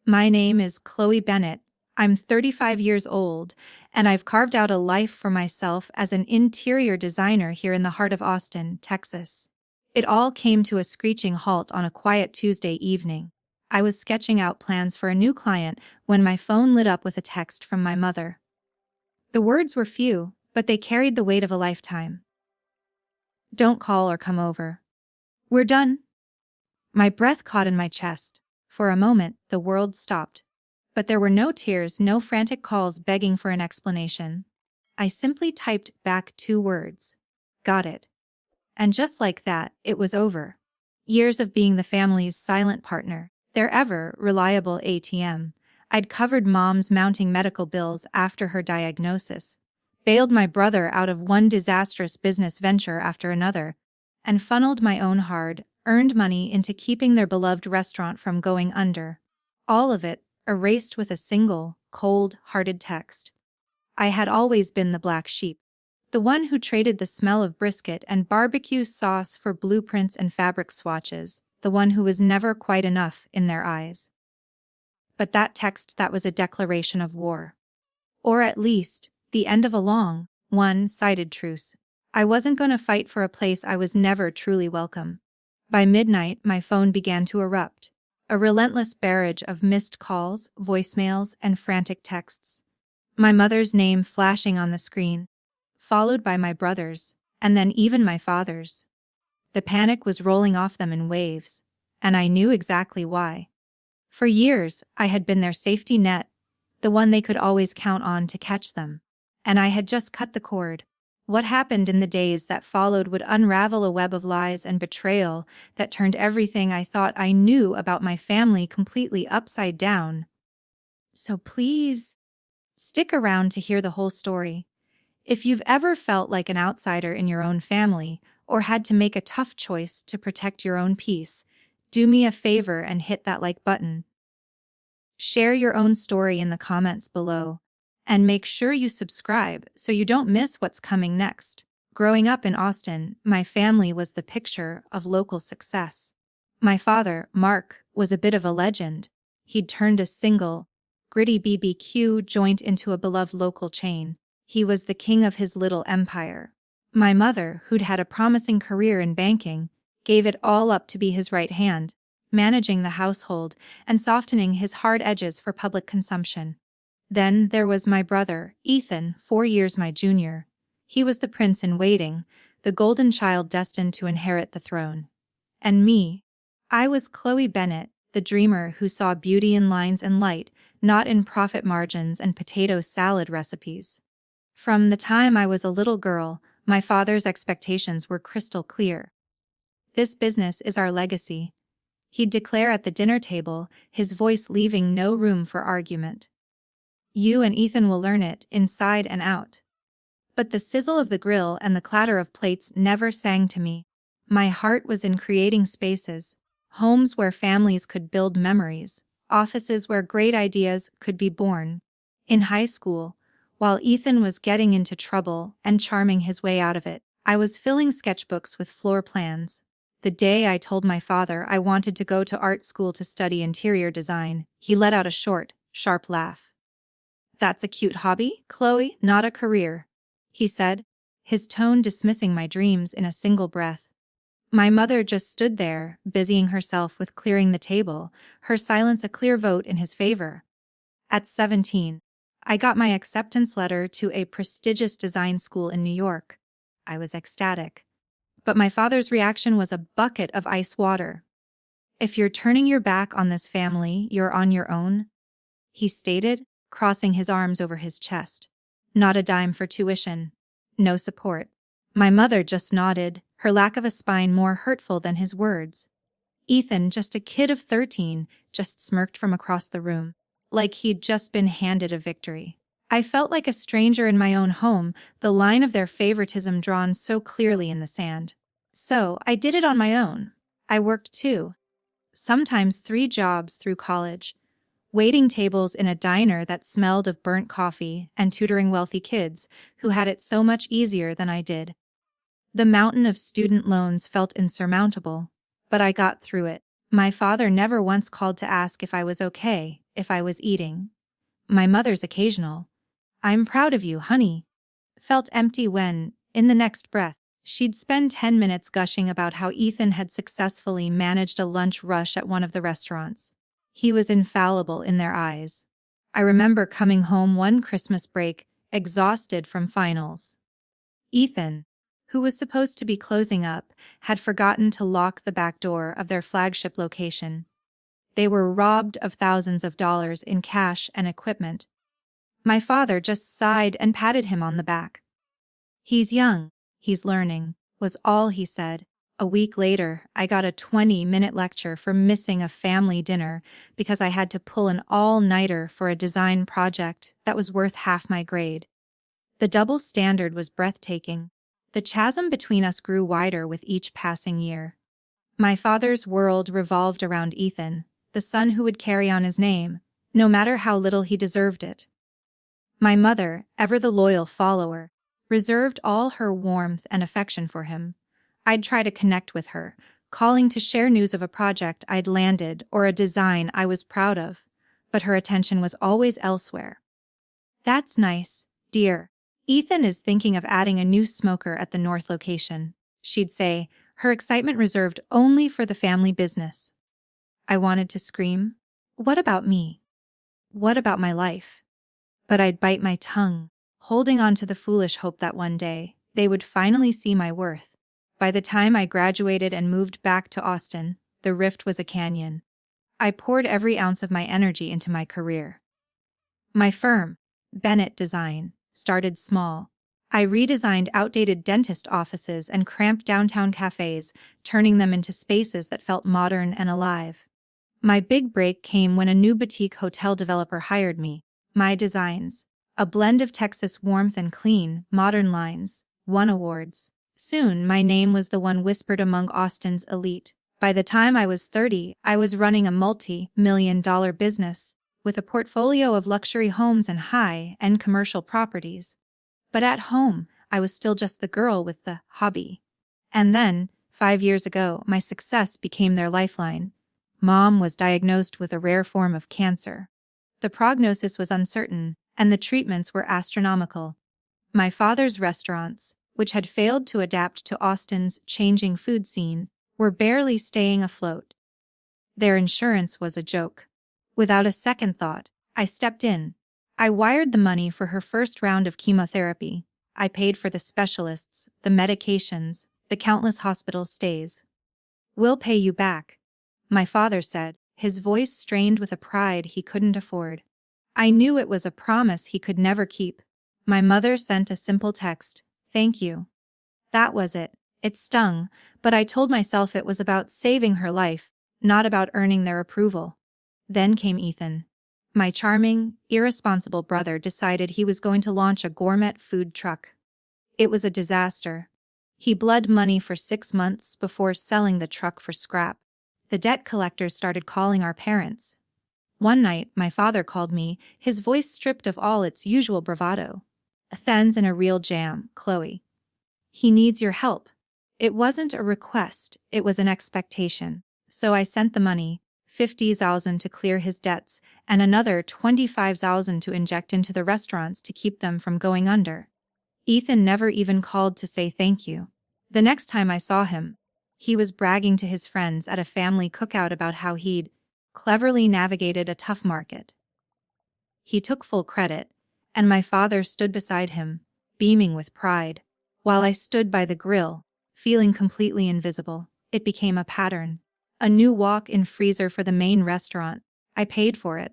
My name is Chloe Bennett. I'm 35 years old, and I've carved out a life for myself as an interior designer here in the heart of Austin, Texas. It all came to a screeching halt on a quiet Tuesday evening. I was sketching out plans for a new client when my phone lit up with a text from my mother. The words were few, but they carried the weight of a lifetime. "Don't call or come over. We're done." My breath caught in my chest. For a moment, the world stopped. But there were no tears, no frantic calls begging for an explanation. I simply typed back 2 words. "Got it." And just like that, it was over. Years of being the family's silent partner, their ever reliable ATM. I'd covered Mom's mounting medical bills after her diagnosis, bailed my brother out of one disastrous business venture after another, and funneled my own hard-earned money into keeping their beloved restaurant from going under. All of it erased with a single, cold-hearted text. I had always been the black sheep. The one who traded the smell of brisket and barbecue sauce for blueprints and fabric swatches, the one who was never quite enough in their eyes. But that was a declaration of war. Or at least, the end of a long, one-sided truce. I wasn't going to fight for a place I was never truly welcome. By midnight, my phone began to erupt. A relentless barrage of missed calls, voicemails, and frantic texts. My mother's name flashing on the screen, followed by my brother's, and then even my father's. The panic was rolling off them in waves, and I knew exactly why. For years, I had been their safety net, the one they could always count on to catch them. And I had just cut the cord. What happened in the days that followed would unravel a web of lies and betrayal that turned everything I thought I knew about my family completely upside down. So please, stick around to hear the whole story. If you've ever felt like an outsider in your own family, or had to make a tough choice to protect your own peace, do me a favor and hit that like button. Share your own story in the comments below, and make sure you subscribe so you don't miss what's coming next. Growing up in Austin, my family was the picture of local success. My father, Mark, was a bit of a legend. He'd turned a single, gritty BBQ joint into a beloved local chain. He was the king of his little empire. My mother, who'd had a promising career in banking, gave it all up to be his right hand, managing the household and softening his hard edges for public consumption. Then there was my brother, Ethan, 4 years my junior. He was the prince in waiting, the golden child destined to inherit the throne. And me. I was Chloe Bennett, the dreamer who saw beauty in lines and light, not in profit margins and potato salad recipes. From the time I was a little girl, my father's expectations were crystal clear. "This business is our legacy," he'd declare at the dinner table, his voice leaving no room for argument. "You and Ethan will learn it, inside and out." But the sizzle of the grill and the clatter of plates never sang to me. My heart was in creating spaces, homes where families could build memories, offices where great ideas could be born. In high school, while Ethan was getting into trouble and charming his way out of it, I was filling sketchbooks with floor plans. The day I told my father I wanted to go to art school to study interior design, he let out a short, sharp laugh. "That's a cute hobby, Chloe, not a career," he said, his tone dismissing my dreams in a single breath. My mother just stood there, busying herself with clearing the table, her silence a clear vote in his favor. At 17, I got my acceptance letter to a prestigious design school in New York. I was ecstatic. But my father's reaction was a bucket of ice water. "If you're turning your back on this family, you're on your own," he stated, crossing his arms over his chest. "Not a dime for tuition. No support." My mother just nodded, her lack of a spine more hurtful than his words. Ethan, just a kid of 13, just smirked from across the room, like he'd just been handed a victory. I felt like a stranger in my own home, the line of their favoritism drawn so clearly in the sand. So I did it on my own. I worked 2, sometimes 3 jobs through college, waiting tables in a diner that smelled of burnt coffee and tutoring wealthy kids who had it so much easier than I did. The mountain of student loans felt insurmountable, but I got through it. My father never once called to ask if I was okay, if I was eating. My mother's occasional, "I'm proud of you, honey," felt empty when, in the next breath, she'd spend 10 minutes gushing about how Ethan had successfully managed a lunch rush at one of the restaurants. He was infallible in their eyes. I remember coming home one Christmas break, exhausted from finals. Ethan, who was supposed to be closing up, had forgotten to lock the back door of their flagship location. They were robbed of thousands of dollars in cash and equipment. My father just sighed and patted him on the back. "He's young, he's learning," was all he said. A week later, I got a 20-minute lecture for missing a family dinner because I had to pull an all-nighter for a design project that was worth half my grade. The double standard was breathtaking. The chasm between us grew wider with each passing year. My father's world revolved around Ethan, the son who would carry on his name, no matter how little he deserved it. My mother, ever the loyal follower, reserved all her warmth and affection for him. I'd try to connect with her, calling to share news of a project I'd landed or a design I was proud of, but her attention was always elsewhere. "That's nice, dear. Ethan is thinking of adding a new smoker at the North location," she'd say, her excitement reserved only for the family business. I wanted to scream, "What about me? What about my life?" But I'd bite my tongue, holding on to the foolish hope that one day, they would finally see my worth. By the time I graduated and moved back to Austin, the rift was a canyon. I poured every ounce of my energy into my career. My firm, Bennett Design, started small. I redesigned outdated dentist offices and cramped downtown cafes, turning them into spaces that felt modern and alive. My big break came when a new boutique hotel developer hired me. My designs, a blend of Texas warmth and clean, modern lines, won awards. Soon my name was the one whispered among Austin's elite. By the time I was 30, I was running a multi-million-dollar business, with a portfolio of luxury homes and high-end commercial properties. But at home, I was still just the girl with the hobby. And then, 5 years ago, my success became their lifeline. Mom was diagnosed with a rare form of cancer. The prognosis was uncertain, and the treatments were astronomical. My father's restaurants, which had failed to adapt to Austin's changing food scene, were barely staying afloat. Their insurance was a joke. Without a second thought, I stepped in. I wired the money for her first round of chemotherapy. I paid for the specialists, the medications, the countless hospital stays. "We'll pay you back," my father said, his voice strained with a pride he couldn't afford. I knew it was a promise he could never keep. My mother sent a simple text, "Thank you." That was it. It stung, but I told myself it was about saving her life, not about earning their approval. Then came Ethan. My charming, irresponsible brother decided he was going to launch a gourmet food truck. It was a disaster. He bled money for 6 months before selling the truck for scrap. The debt collectors started calling our parents. One night, my father called me, his voice stripped of all its usual bravado. "Than's in a real jam, Chloe. He needs your help." It wasn't a request, it was an expectation. So I sent the money, 50,000 to clear his debts, and another 25,000 to inject into the restaurants to keep them from going under. Ethan never even called to say thank you. The next time I saw him, he was bragging to his friends at a family cookout about how he'd cleverly navigated a tough market. He took full credit, and my father stood beside him, beaming with pride, while I stood by the grill, feeling completely invisible. It became a pattern. A new walk-in freezer for the main restaurant. I paid for it.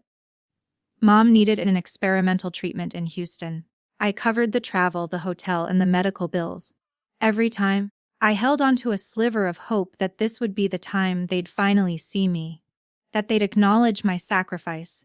Mom needed an experimental treatment in Houston. I covered the travel, the hotel, and the medical bills. Every time, I held onto a sliver of hope that this would be the time they'd finally see me, that they'd acknowledge my sacrifice.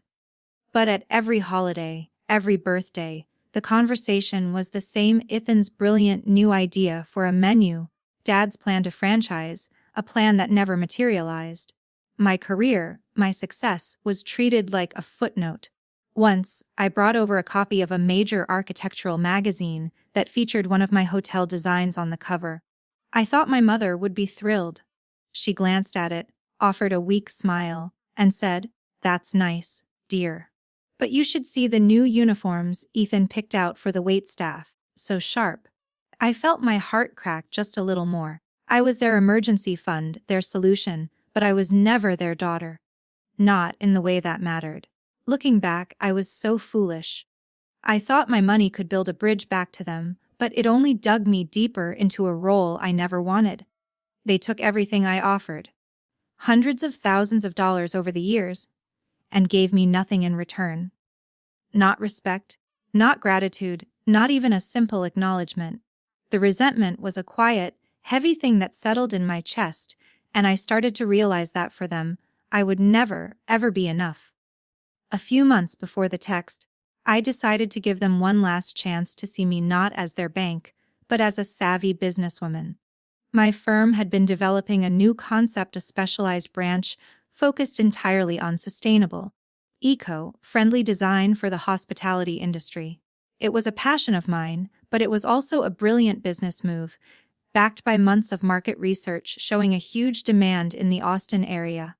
But at every holiday, every birthday, the conversation was the same: Ethan's brilliant new idea for a menu, Dad's plan to franchise, a plan that never materialized. My career, my success, was treated like a footnote. Once, I brought over a copy of a major architectural magazine that featured one of my hotel designs on the cover. I thought my mother would be thrilled. She glanced at it, offered a weak smile, and said, "That's nice, dear. But you should see the new uniforms Ethan picked out for the waitstaff, so sharp." I felt my heart crack just a little more. I was their emergency fund, their solution, but I was never their daughter. Not in the way that mattered. Looking back, I was so foolish. I thought my money could build a bridge back to them, but it only dug me deeper into a role I never wanted. They took everything I offered, hundreds of thousands of dollars over the years, and gave me nothing in return. Not respect, not gratitude, not even a simple acknowledgement. The resentment was a quiet, heavy thing that settled in my chest, and I started to realize that for them, I would never, ever be enough. A few months before the text, I decided to give them one last chance to see me not as their bank, but as a savvy businesswoman. My firm had been developing a new concept, a specialized branch focused entirely on sustainable, eco-friendly design for the hospitality industry. It was a passion of mine, but it was also a brilliant business move, backed by months of market research showing a huge demand in the Austin area.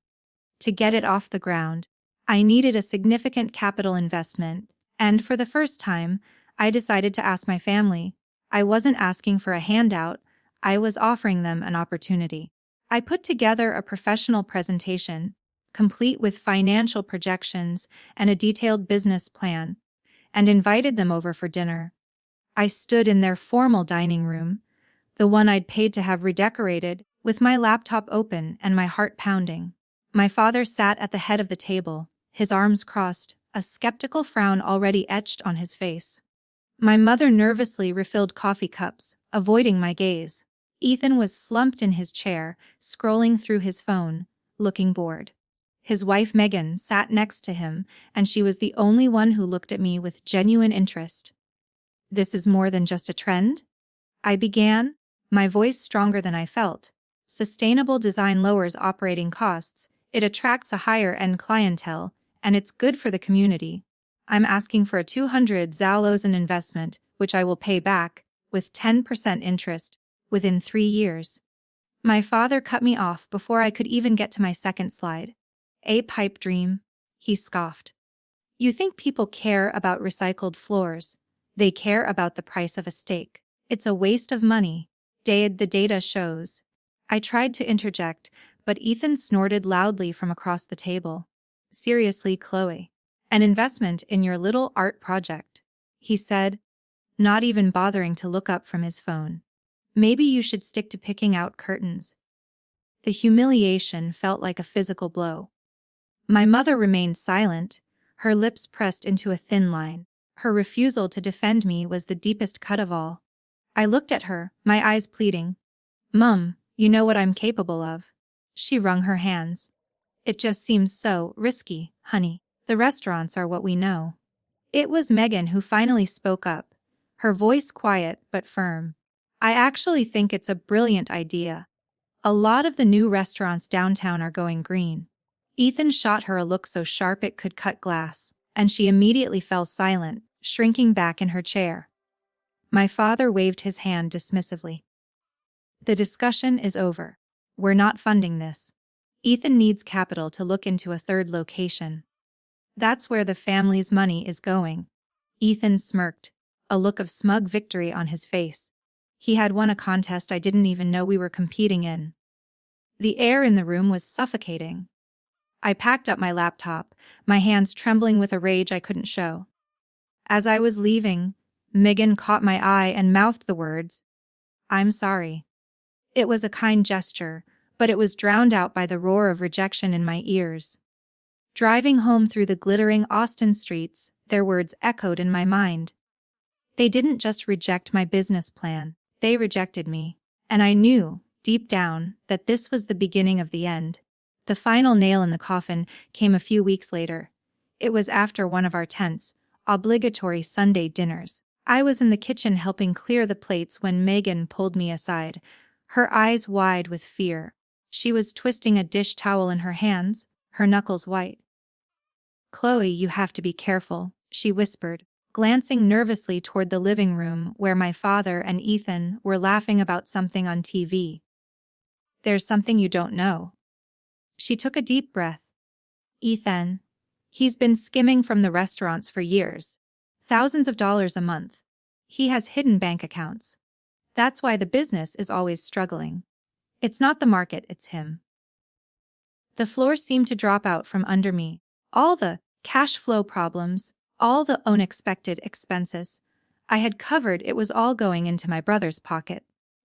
To get it off the ground, I needed a significant capital investment, and for the first time, I decided to ask my family. I wasn't asking for a handout, I was offering them an opportunity. I put together a professional presentation, complete with financial projections and a detailed business plan, and invited them over for dinner. I stood in their formal dining room, the one I'd paid to have redecorated, with my laptop open and my heart pounding. My father sat at the head of the table, his arms crossed, a skeptical frown already etched on his face. My mother nervously refilled coffee cups, avoiding my gaze. Ethan was slumped in his chair, scrolling through his phone, looking bored. His wife Megan sat next to him, and she was the only one who looked at me with genuine interest. "This is more than just a trend?" I began, my voice stronger than I felt. "Sustainable design lowers operating costs, it attracts a higher-end clientele, and it's good for the community. I'm asking for a 200,000 investment, which I will pay back, with 10% interest, within 3 years. My father cut me off before I could even get to my second slide. "A pipe dream," he scoffed. "You think people care about recycled floors. They care about the price of a steak. It's a waste of money. The data shows." I tried to interject, but Ethan snorted loudly from across the table. "Seriously, Chloe. An investment in your little art project," he said, not even bothering to look up from his phone. "Maybe you should stick to picking out curtains." The humiliation felt like a physical blow. My mother remained silent, her lips pressed into a thin line. Her refusal to defend me was the deepest cut of all. I looked at her, my eyes pleading. "Mum, you know what I'm capable of." She wrung her hands. "It just seems so risky, honey. The restaurants are what we know." It was Megan who finally spoke up, her voice quiet but firm. "I actually think it's a brilliant idea. A lot of the new restaurants downtown are going green." Ethan shot her a look so sharp it could cut glass, and she immediately fell silent, shrinking back in her chair. My father waved his hand dismissively. "The discussion is over. We're not funding this. Ethan needs capital to look into a third location. That's where the family's money is going." Ethan smirked, a look of smug victory on his face. He had won a contest I didn't even know we were competing in. The air in the room was suffocating. I packed up my laptop, my hands trembling with a rage I couldn't show. As I was leaving, Megan caught my eye and mouthed the words, "I'm sorry." It was a kind gesture, but it was drowned out by the roar of rejection in my ears. Driving home through the glittering Austin streets, their words echoed in my mind. They didn't just reject my business plan, they rejected me. And I knew, deep down, that this was the beginning of the end. The final nail in the coffin came a few weeks later. It was after one of our tense, obligatory Sunday dinners. I was in the kitchen helping clear the plates when Megan pulled me aside, her eyes wide with fear. She was twisting a dish towel in her hands, her knuckles white. "Chloe, you have to be careful," she whispered, glancing nervously toward the living room where my father and Ethan were laughing about something on TV. "There's something you don't know." She took a deep breath. Ethan. He's been skimming from the restaurants for years. Thousands of dollars a month. He has hidden bank accounts. That's why the business is always struggling. It's not the market, it's him. The floor seemed to drop out from under me. All the cash flow problems, all the unexpected expenses I had covered, it was all going into my brother's pocket.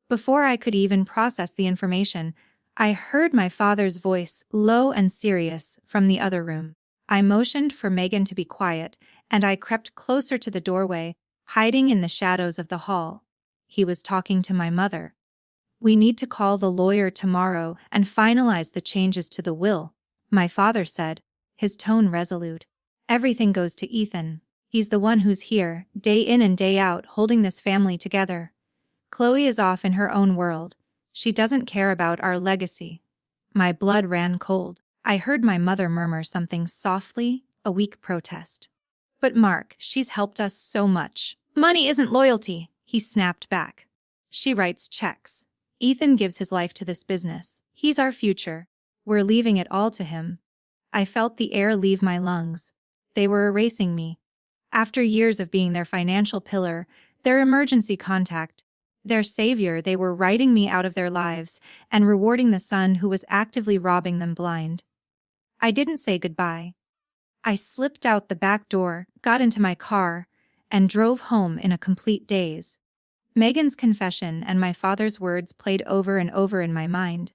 Before I could even process the information, I heard my father's voice, low and serious, from the other room. I motioned for Megan to be quiet, and I crept closer to the doorway, hiding in the shadows of the hall. He was talking to my mother. We need to call the lawyer tomorrow and finalize the changes to the will, my father said, his tone resolute. Everything goes to Ethan. He's the one who's here, day in and day out, holding this family together. Chloe is off in her own world. She doesn't care about our legacy. My blood ran cold. I heard my mother murmur something softly, a weak protest. But Mark, she's helped us so much. Money isn't loyalty, he snapped back. She writes checks. Ethan gives his life to this business. He's our future. We're leaving it all to him. I felt the air leave my lungs. They were erasing me. After years of being their financial pillar, their emergency contact, their savior, they were writing me out of their lives and rewarding the son who was actively robbing them blind. I didn't say goodbye. I slipped out the back door, got into my car, and drove home in a complete daze. Megan's confession and my father's words played over and over in my mind.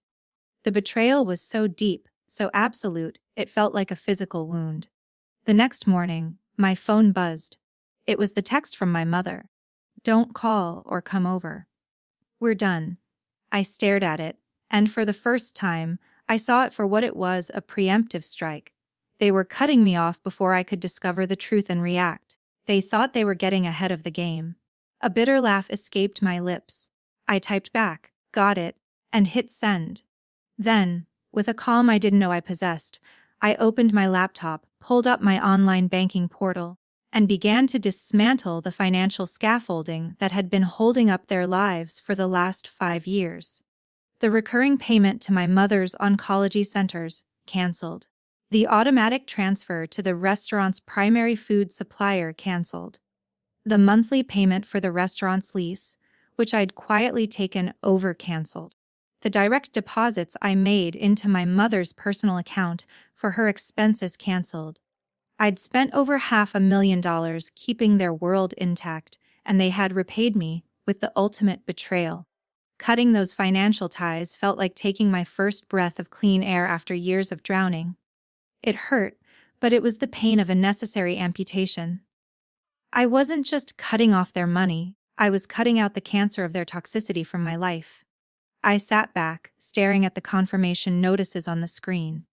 The betrayal was so deep, so absolute, it felt like a physical wound. The next morning, my phone buzzed. It was the text from my mother. Don't call or come over. We're done. I stared at it, and for the first time, I saw it for what it was, a preemptive strike. They were cutting me off before I could discover the truth and react. They thought they were getting ahead of the game. A bitter laugh escaped my lips. I typed back, got it, and hit send. Then, with a calm I didn't know I possessed, I opened my laptop, pulled up my online banking portal, and began to dismantle the financial scaffolding that had been holding up their lives for the last 5 years. The recurring payment to my mother's oncology centers, canceled. The automatic transfer to the restaurant's primary food supplier, canceled. The monthly payment for the restaurant's lease, which I'd quietly taken over, canceled. The direct deposits I made into my mother's personal account for her expenses, canceled. I'd spent over $500,000 keeping their world intact, and they had repaid me with the ultimate betrayal. Cutting those financial ties felt like taking my first breath of clean air after years of drowning. It hurt, but it was the pain of a necessary amputation. I wasn't just cutting off their money, I was cutting out the cancer of their toxicity from my life. I sat back, staring at the confirmation notices on the screen.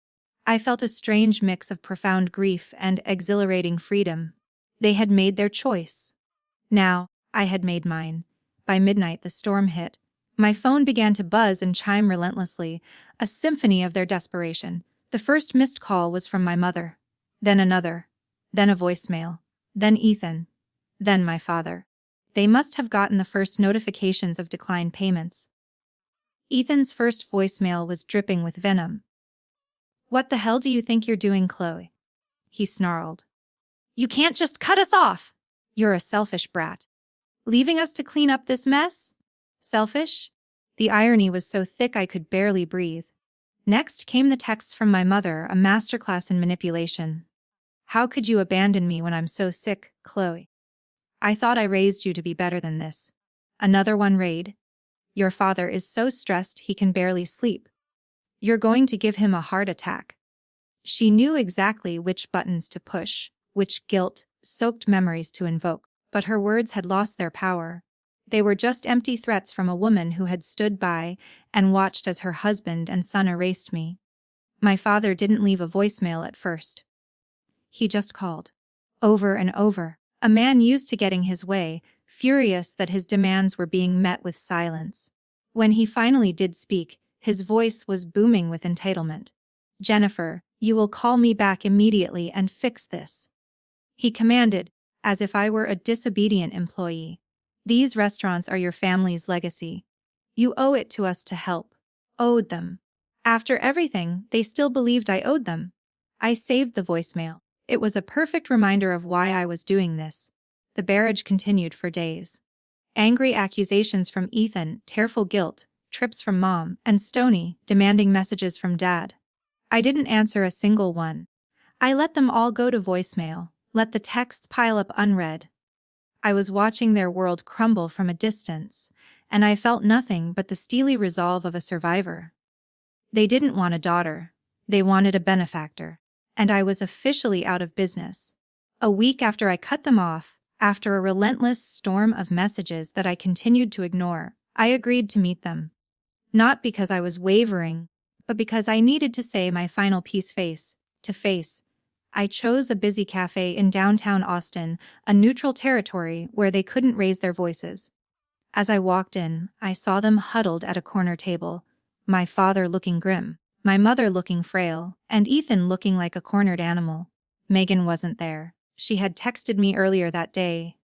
I felt a strange mix of profound grief and exhilarating freedom. They had made their choice. Now, I had made mine. By midnight, the storm hit. My phone began to buzz and chime relentlessly, a symphony of their desperation. The first missed call was from my mother. Then another. Then a voicemail. Then Ethan. Then my father. They must have gotten the first notifications of declined payments. Ethan's first voicemail was dripping with venom. "What the hell do you think you're doing, Chloe?" he snarled. "You can't just cut us off! You're a selfish brat. Leaving us to clean up this mess? Selfish?" The irony was so thick I could barely breathe. Next came the texts from my mother, a masterclass in manipulation. "How could you abandon me when I'm so sick, Chloe? I thought I raised you to be better than this." Another one read, "Your father is so stressed he can barely sleep. You're going to give him a heart attack." She knew exactly which buttons to push, which guilt-soaked memories to invoke, but her words had lost their power. They were just empty threats from a woman who had stood by and watched as her husband and son erased me. My father didn't leave a voicemail at first. He just called. Over and over. A man used to getting his way, furious that his demands were being met with silence. When he finally did speak, his voice was booming with entitlement. "Jennifer, you will call me back immediately and fix this," he commanded, as if I were a disobedient employee. "These restaurants are your family's legacy. You owe it to us to help." Owed them. After everything, they still believed I owed them. I saved the voicemail. It was a perfect reminder of why I was doing this. The barrage continued for days. Angry accusations from Ethan, tearful guilt, trips from Mom, and Stoney, demanding messages from Dad. I didn't answer a single one. I let them all go to voicemail, let the texts pile up unread. I was watching their world crumble from a distance, and I felt nothing but the steely resolve of a survivor. They didn't want a daughter. They wanted a benefactor. And I was officially out of business. A week after I cut them off, after a relentless storm of messages that I continued to ignore, I agreed to meet them. Not because I was wavering, but because I needed to say my final piece face to face. I chose a busy cafe in downtown Austin, a neutral territory where they couldn't raise their voices. As I walked in, I saw them huddled at a corner table, my father looking grim, my mother looking frail, and Ethan looking like a cornered animal. Megan wasn't there. She had texted me earlier that day.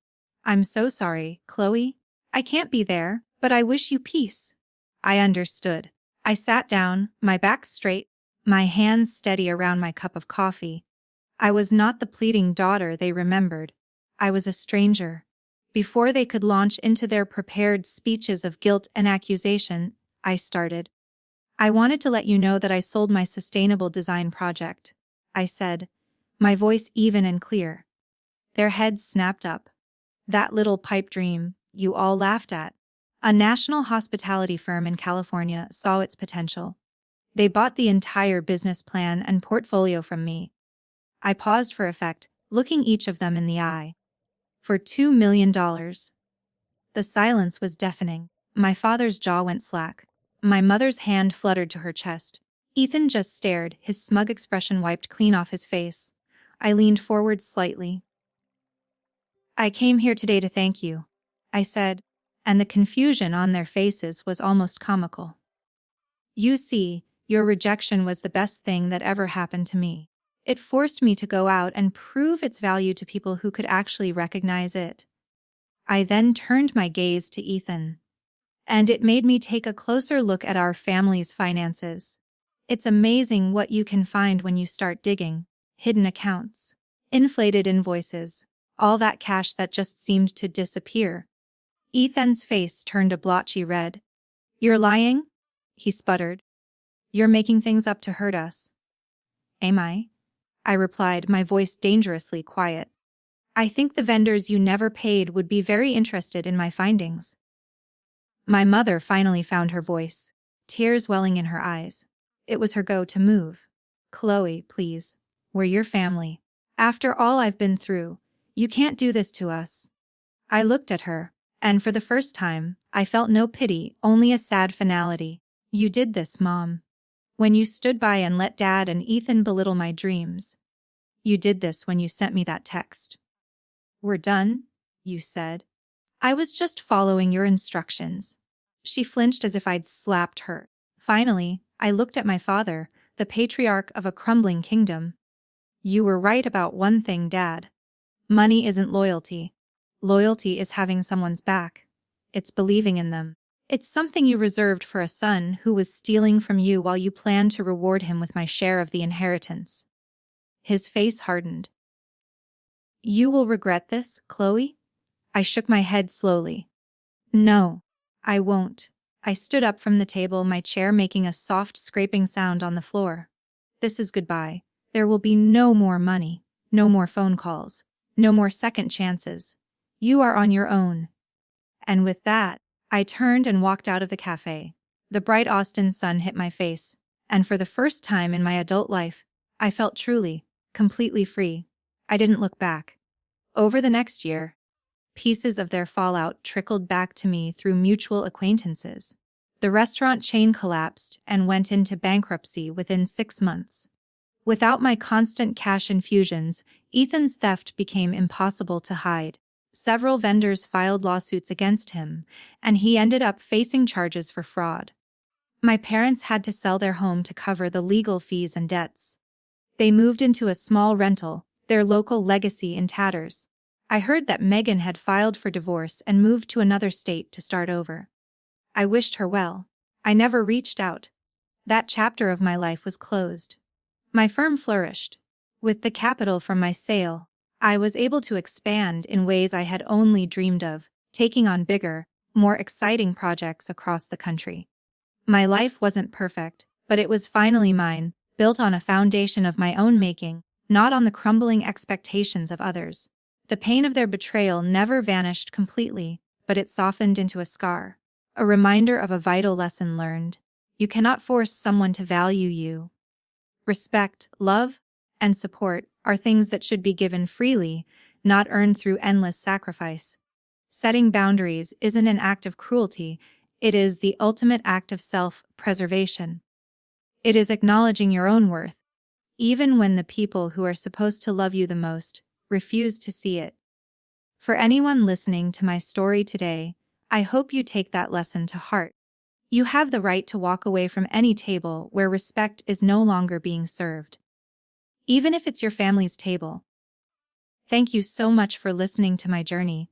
"I'm so sorry, Chloe. I can't be there, but I wish you peace." I understood. I sat down, my back straight, my hands steady around my cup of coffee. I was not the pleading daughter they remembered. I was a stranger. Before they could launch into their prepared speeches of guilt and accusation, I started. "I wanted to let you know that I sold my sustainable design project," I said, my voice even and clear. Their heads snapped up. "That little pipe dream you all laughed at." A national hospitality firm in California saw its potential. They bought the entire business plan and portfolio from me. I paused for effect, looking each of them in the eye. "For $2 million. The silence was deafening. My father's jaw went slack. My mother's hand fluttered to her chest. Ethan just stared, his smug expression wiped clean off his face. I leaned forward slightly. "I came here today to thank you," I said, and the confusion on their faces was almost comical. "You see, your rejection was the best thing that ever happened to me. It forced me to go out and prove its value to people who could actually recognize it." I then turned my gaze to Ethan. "And it made me take a closer look at our family's finances. It's amazing what you can find when you start digging. Hidden accounts, inflated invoices, all that cash that just seemed to disappear." Ethan's face turned a blotchy red. "You're lying?" he sputtered. "You're making things up to hurt us." "Am I?" I replied, my voice dangerously quiet. "I think the vendors you never paid would be very interested in my findings." My mother finally found her voice, tears welling in her eyes. It was her go-to move. "Chloe, please. We're your family. After all I've been through, you can't do this to us." I looked at her, and for the first time, I felt no pity, only a sad finality. "You did this, Mom. When you stood by and let Dad and Ethan belittle my dreams. You did this when you sent me that text." "We're done," you said. "I was just following your instructions." She flinched as if I'd slapped her. Finally, I looked at my father, the patriarch of a crumbling kingdom. "You were right about one thing, Dad. Money isn't loyalty. Loyalty is having someone's back. It's believing in them. It's something you reserved for a son who was stealing from you while you planned to reward him with my share of the inheritance." His face hardened. "You will regret this, Chloe?" I shook my head slowly. "No, I won't." I stood up from the table, my chair making a soft scraping sound on the floor. "This is goodbye. There will be no more money, no more phone calls, no more second chances. You are on your own." And with that, I turned and walked out of the cafe. The bright Austin sun hit my face, and for the first time in my adult life, I felt truly, completely free. I didn't look back. Over the next year, pieces of their fallout trickled back to me through mutual acquaintances. The restaurant chain collapsed and went into bankruptcy within 6 months. Without my constant cash infusions, Ethan's theft became impossible to hide. Several vendors filed lawsuits against him, and he ended up facing charges for fraud. My parents had to sell their home to cover the legal fees and debts. They moved into a small rental, their local legacy in tatters. I heard that Megan had filed for divorce and moved to another state to start over. I wished her well. I never reached out. That chapter of my life was closed. My firm flourished. With the capital from my sale, I was able to expand in ways I had only dreamed of, taking on bigger, more exciting projects across the country. My life wasn't perfect, but it was finally mine, built on a foundation of my own making, not on the crumbling expectations of others. The pain of their betrayal never vanished completely, but it softened into a scar, a reminder of a vital lesson learned. You cannot force someone to value you. Respect, love, and support are things that should be given freely, not earned through endless sacrifice. Setting boundaries isn't an act of cruelty, it is the ultimate act of self-preservation. It is acknowledging your own worth, even when the people who are supposed to love you the most refuse to see it. For anyone listening to my story today, I hope you take that lesson to heart. You have the right to walk away from any table where respect is no longer being served, even if it's your family's table. Thank you so much for listening to my journey.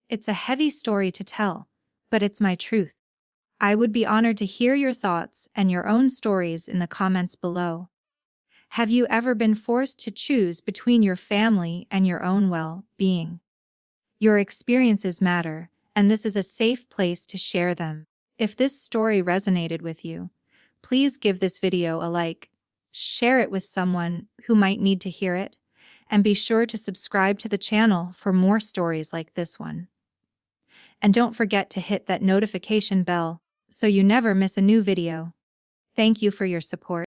It's a heavy story to tell, but it's my truth. I would be honored to hear your thoughts and your own stories in the comments below. Have you ever been forced to choose between your family and your own well-being? Your experiences matter, and this is a safe place to share them. If this story resonated with you, please give this video a like, share it with someone who might need to hear it, and be sure to subscribe to the channel for more stories like this one. And don't forget to hit that notification bell so you never miss a new video. Thank you for your support.